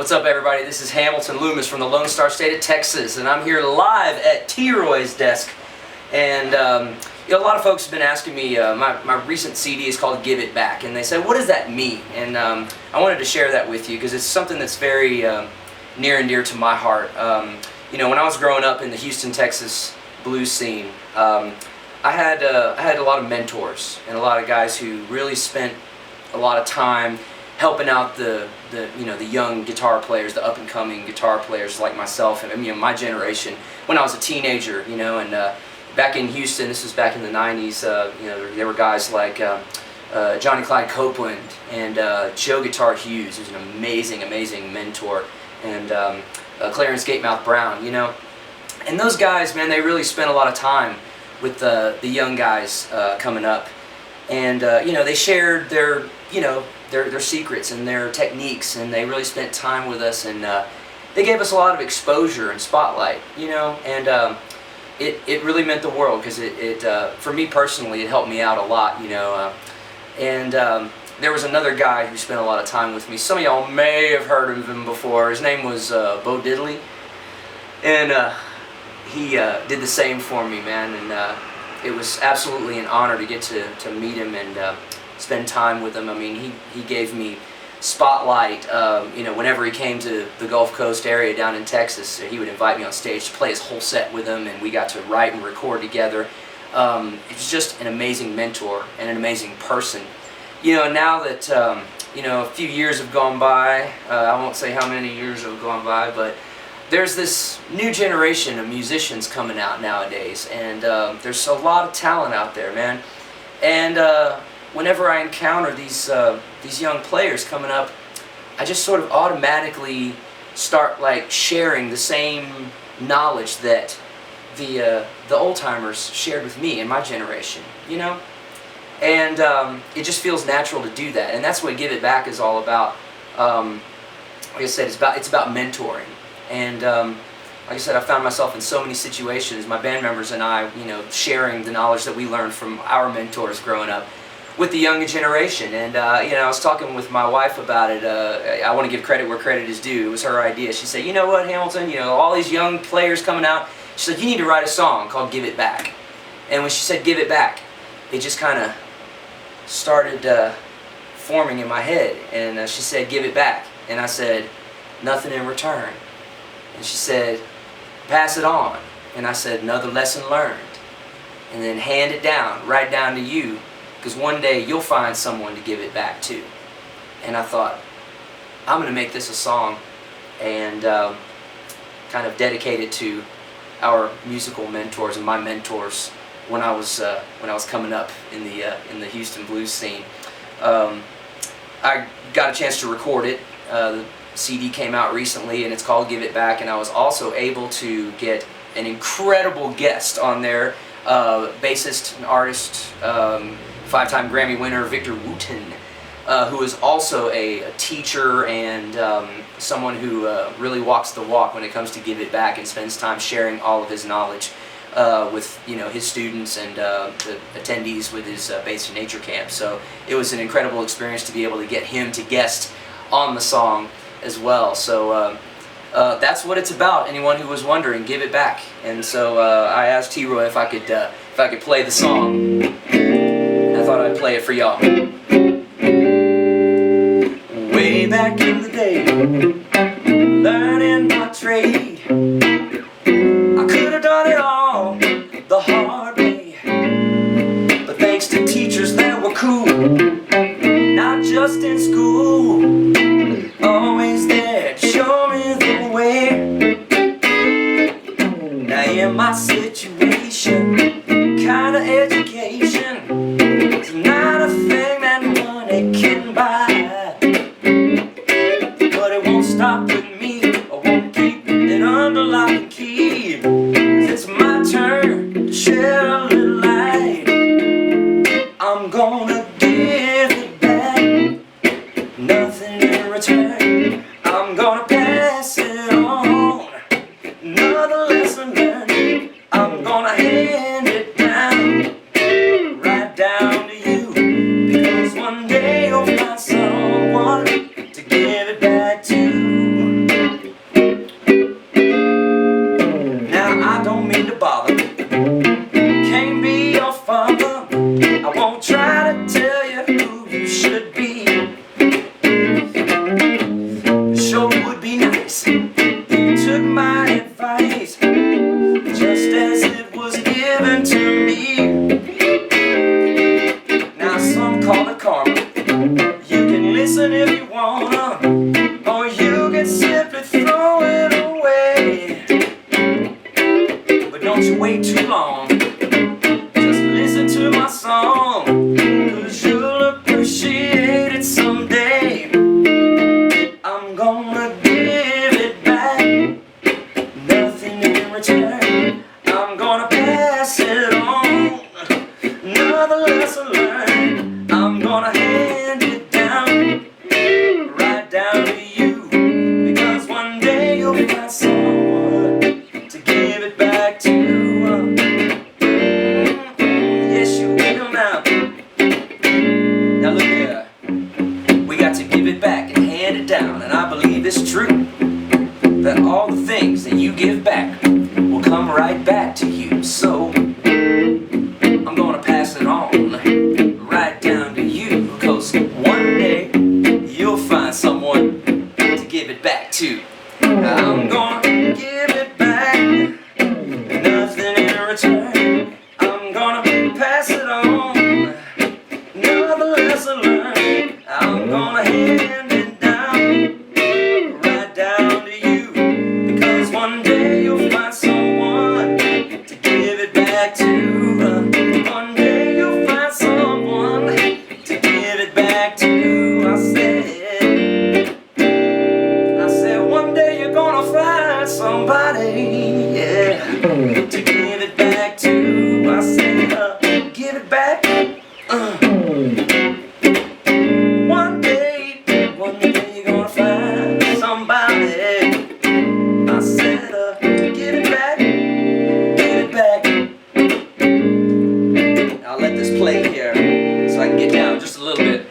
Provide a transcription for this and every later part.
What's up, everybody? This is Hamilton Loomis from the Lone Star State of Texas, and I'm here live at T-Roy's desk. And a lot of folks have been asking me, my recent CD is called Give It Back, and they said, what does that mean? And I wanted to share that with you because it's something that's very near and dear to my heart. When I was growing up in the Houston, Texas blues scene, I had a lot of mentors and a lot of guys who really spent a lot of time helping out the young guitar players, the up-and-coming guitar players like myself and my generation when I was a teenager. And back in Houston, this was back in the 90s. There were guys like Johnny Clyde Copeland and Joe Guitar Hughes, who's an amazing mentor, and Clarence Gatemouth Brown. And those guys, man, they really spent a lot of time with the young guys coming up, and they shared their secrets and their techniques, and they really spent time with us, and they gave us a lot of exposure and spotlight, and it really meant the world, because for me personally, it helped me out a lot, and there was another guy who spent a lot of time with me. Some of y'all may have heard of him before. His name was Bo Diddley, and he did the same for me, man, and it was absolutely an honor to get to meet him and spend time with him. I mean, he gave me spotlight. Whenever he came to the Gulf Coast area down in Texas, he would invite me on stage to play his whole set with him, and we got to write and record together. It was just an amazing mentor and an amazing person. Now that a few years have gone by, I won't say how many years have gone by, but there's this new generation of musicians coming out nowadays, and there's a lot of talent out there, man. And whenever I encounter these young players coming up, I just sort of automatically start sharing the same knowledge that the old timers shared with me in my generation, and it just feels natural to do that, and that's what Give It Back is all about. Like I said, it's about mentoring, and like I said, I found myself in so many situations, my band members and I, sharing the knowledge that we learned from our mentors growing up with the younger generation. And I was talking with my wife about it. I want to give credit where credit is due. It was her idea. She said, "You know what, Hamilton? All these young players coming out." She said, "You need to write a song called Give It Back." And when she said Give It Back, it just kind of started forming in my head. And she said, "Give it back." And I said, "Nothing in return." And she said, "Pass it on." And I said, "Another lesson learned." And then hand it down, right down to you, because one day you'll find someone to give it back to. And I thought, I'm going to make this a song and kind of dedicate it to our musical mentors and my mentors when I was coming up in the Houston blues scene. I got a chance to record it. The CD came out recently, and it's called Give It Back, and I was also able to get an incredible guest on there, bassist and artist, five-time Grammy winner Victor Wooten, who is also a teacher and someone who really walks the walk when it comes to Give It Back and spends time sharing all of his knowledge with his students and the attendees with his Bass to Nature camp. So it was an incredible experience to be able to get him to guest on the song as well. So that's what it's about. Anyone who was wondering, Give It Back. And so I asked T-Roy if I could play the song. I thought I'd play it for y'all. Way back in the day, learning my trade, I could have done it all the hard way, but thanks to teachers that were cool, not just in school, always there to show me the way. Now in my situation, kind of education, it's not a thing that money can buy, but it won't stop with me. I won't keep it under lock and key. It's my turn to share a little light. I'm gonna give it back, nothing in return. I'm gonna pass it on, another lesson learned. I'm gonna hand it down, right down to you, because one day you'll find someone to give it back to. given to me. Now some call it karma. You can listen if you wanna, or you can simply throw it away. But don't you wait too long, just listen to my song, 'cause you'll appreciate it someday. I'm gonna give it back, nothing in return. I'm gonna pass it on, another lesson learned. I'm gonna hand it down, right down to you, because one day you'll find someone to give it back to. Yes, you will now. Now look here, we got to give it back and hand it down, and I believe it's true that all the things that you give back will come right back to you. So I'm gonna pass it on right down to you, 'cause one day you'll find someone to give it back to. I'm gonna give it back, nothing in return. I'm gonna pass it on, another lesson learned. I'm gonna hand it down, right down to you, because one day you'll find someone to give it back to. One day you'll find someone to give it back to. I said one day you're gonna find somebody, yeah, to give it back to. I said, give it back. One day you're gonna find somebody. I said, give it back, give it back. I'll let this play here so I can get down just a little bit.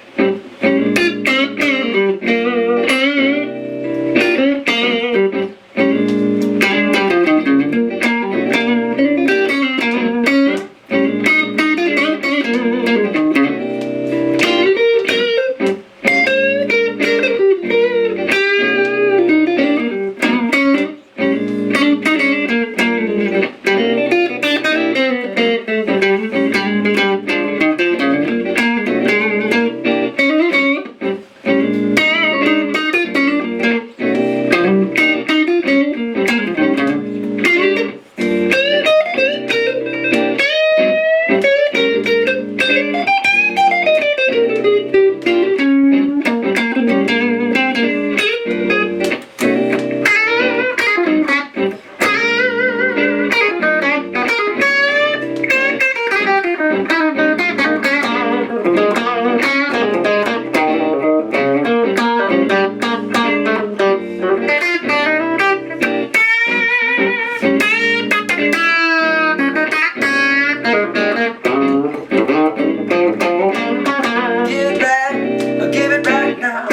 Give it back now.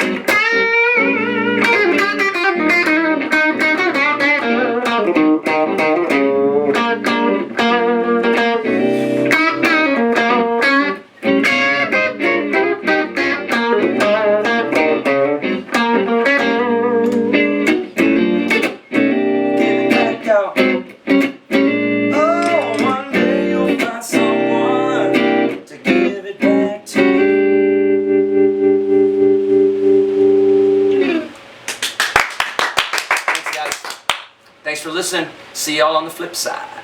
Thanks for listening. See y'all on the flip side.